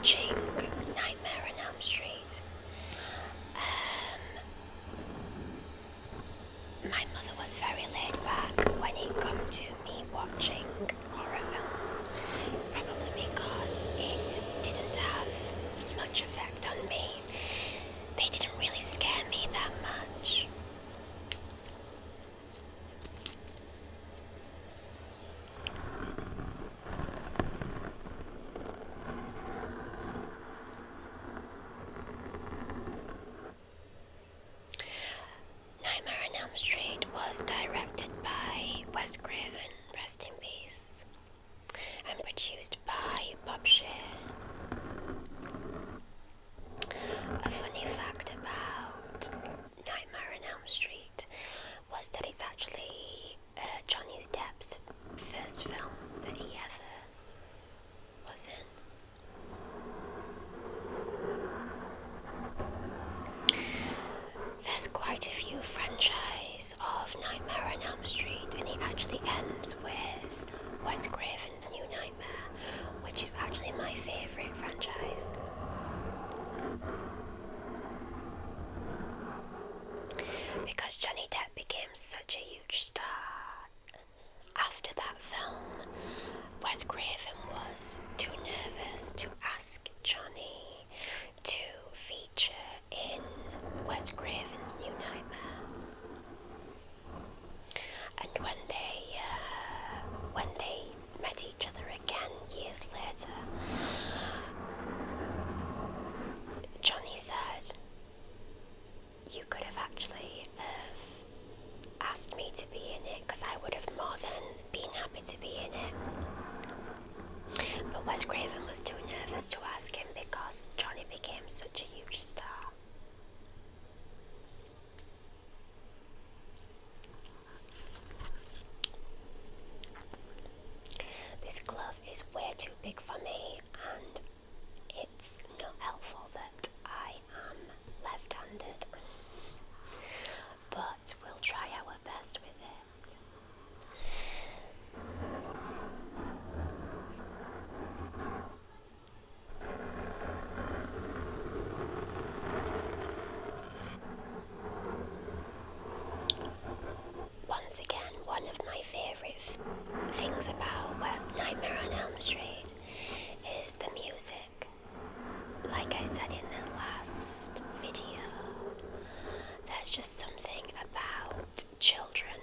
watching Nightmare on Elm Street. My mother was very laid back when it come to me watching horror films, probably because it didn't have much effect on me. They didn't really scare me that much. Nightmare on Elm Street was directed by Wes Craven, rest in peace, and produced by Bob Shea. A funny fact about Nightmare on Elm Street was that it's actually Johnny Depp's first film that he ever was in. There's quite a few franchise of Nightmare on Elm Street, and it actually ends with Wes Craven's New Nightmare, which is actually my favourite franchise. Because Johnny Depp became such a huge star after that film, Wes Craven was too nervous to ask Johnny to feature in Wes Craven's New Nightmare. And when they met each other again years later, Johnny said, "You could have actually asked me to be in it, because I would have more than been happy to be in it." But Wes Craven was too nervous to ask him because Johnny became such a huge star. This glove is way too big for me, and it's not helpful that I am left-handed. But we'll try our best with it. Once again, one of my favourite things about Nightmare on Elm Street is the music. Like I said in the last video, there's just something about children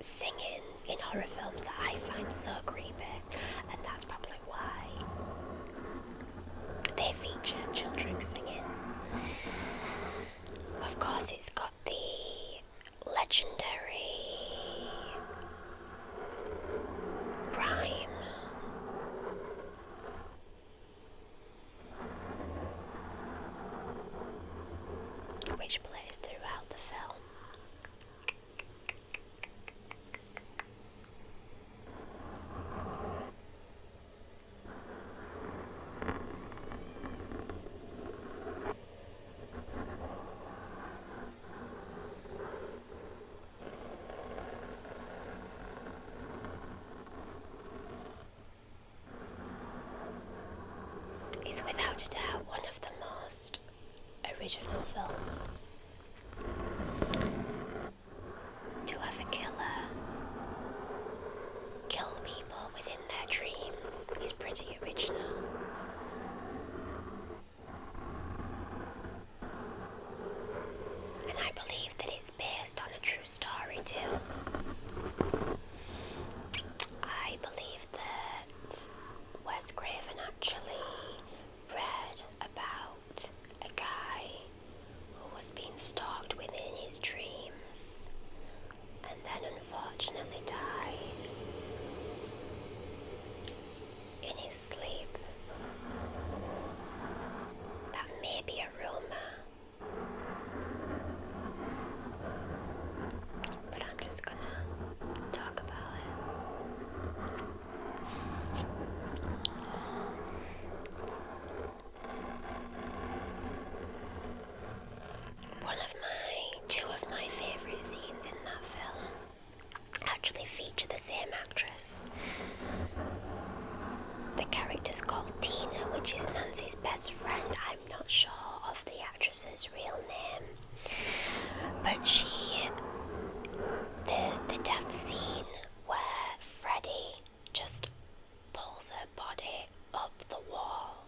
singing in horror films that I find so creepy, and that's probably why they feature children singing. Of course, it's got the legendary rhyme. Which plays throughout the film. Is without a doubt one of the most original films. To have a killer kill people within their dreams is pretty original. And I believe that it's based on a true story too. I believe that Wes Craven actually read about a guy who was being which is Nancy's best friend. I'm not sure of the actress's real name, but the death scene where Freddie just pulls her body up the wall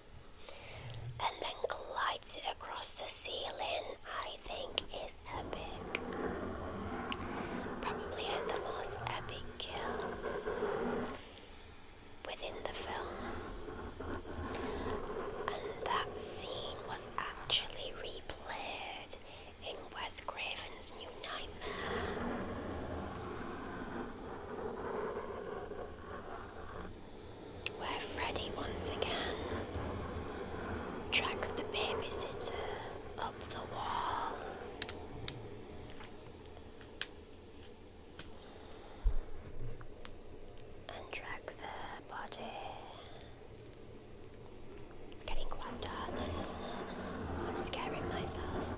and then glides it across the ceiling, I think is epic. Probably the most epic kill within the film. And that scene was actually replayed in Wes Craven's New Nightmare. Where Freddy once again drags the babysitter up the wall. And drags her body. It's getting quite dark, this, isn't it? I'm scaring myself.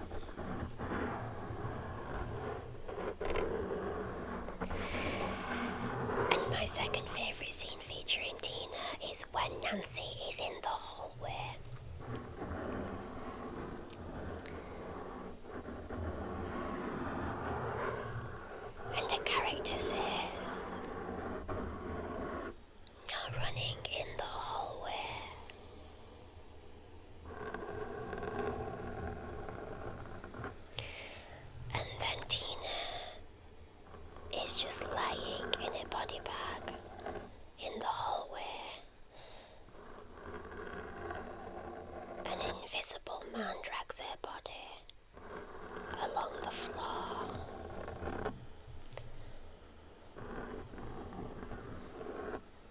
And my second favourite scene featuring Tina is when Nancy is in the hallway. And the character says, "No running in the hallway." And then Tina is just lying in a body bag in the hallway. An invisible man drags her body along the floor.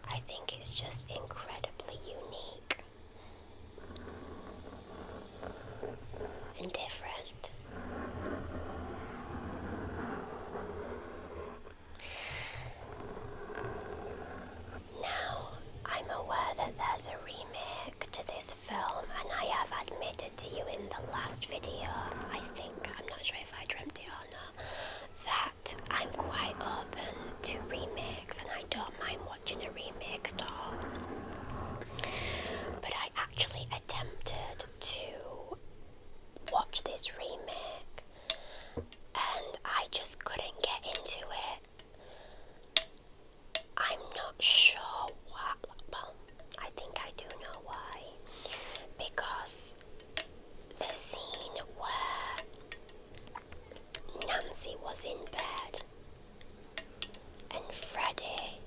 I think it's just incredibly unique and different. Now, I'm aware that there's a remake to this film, and I have admitted to you in the last video, I think, I'm not sure if I dreamt it or not, that I'm quite open to remakes and I don't mind watching a remake at all. But I actually attempted to watch this remake and I just couldn't get into it. I'm not sure why. Well, I think I do know why. Because the scene where Nancy was in bed and Freddy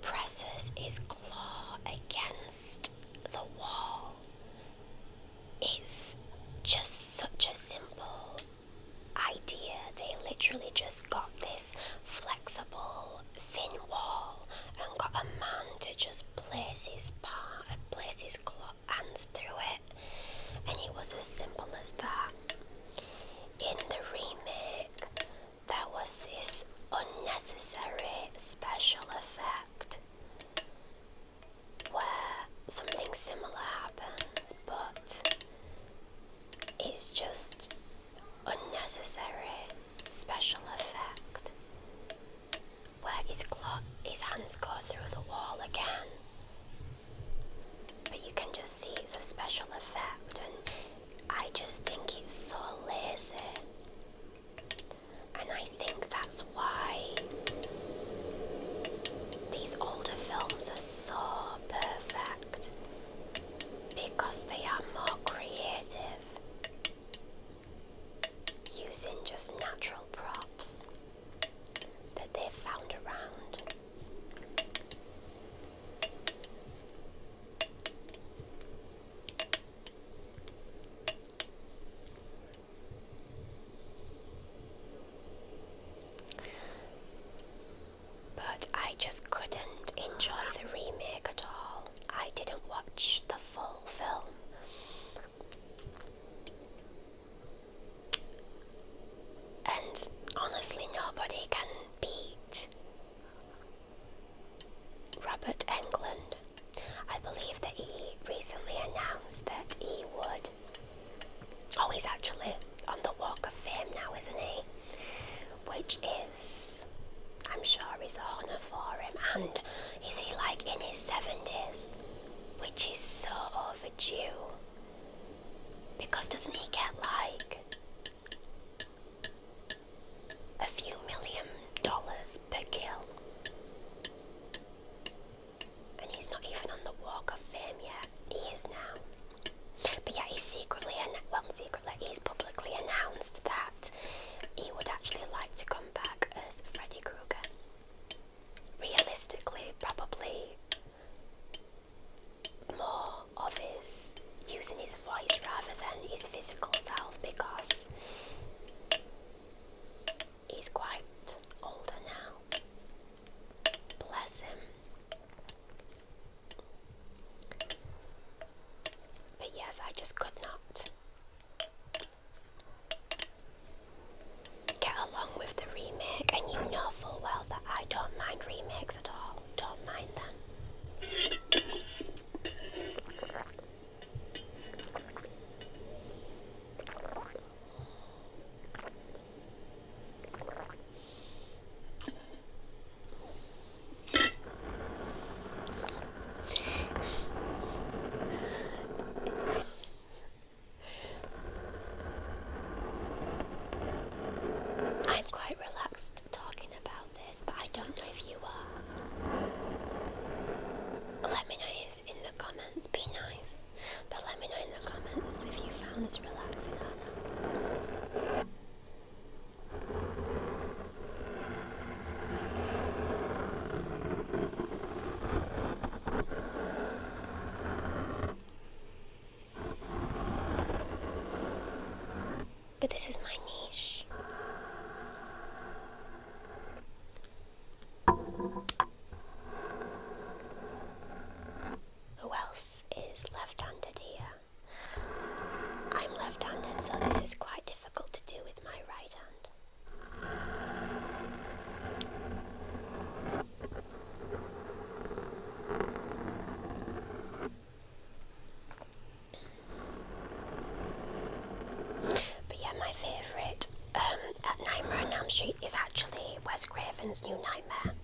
presses his claw against the wall, it's just such a simple idea. They literally just got this flexible thin wall and got a man to just place his hands through it, and it was as simple as that. In the remake, there was this unnecessary special effect where something similar happens, but it's just unnecessary special effect where his hands go through the wall again, but you can just see it's a special effect, and I just think it's so lazy. And I think that's why these older films are so perfect, because they are more creative, using just natural props that they've found around. But I just couldn't enjoy the remake at all. I didn't watch the full film. And honestly, nobody can beat Robert Englund. I believe that he recently announced that he would... Oh, he's actually on the Walk of Fame now, isn't he? Which is... I'm sure is a honour for him. And is he like in his 70s? which is so overdue. Because doesn't he get like a few $1 million per kill? And he's not even on the Walk of Fame yet. He is now. But yeah, he's publicly announced that he would actually like to come back as Freddy Krueger. Realistically, probably more of his using his voice rather than his physical self, because he's quite older now. Bless him. But yes, I just could not get along with the remake, and you know full well that I don't mind remakes at all. Don't mind them. I'm quite relaxed talking about this, but I don't know if you are. Let me know in the comments. Be nice, but let me know in the comments if you found this relaxing or not. But this is my niche. Who else is left-handed here? I'm left-handed, so this is quite difficult to do with my right hand. But yeah, my favourite at Nightmare on Elm Street is actually Wes Craven's New Nightmare.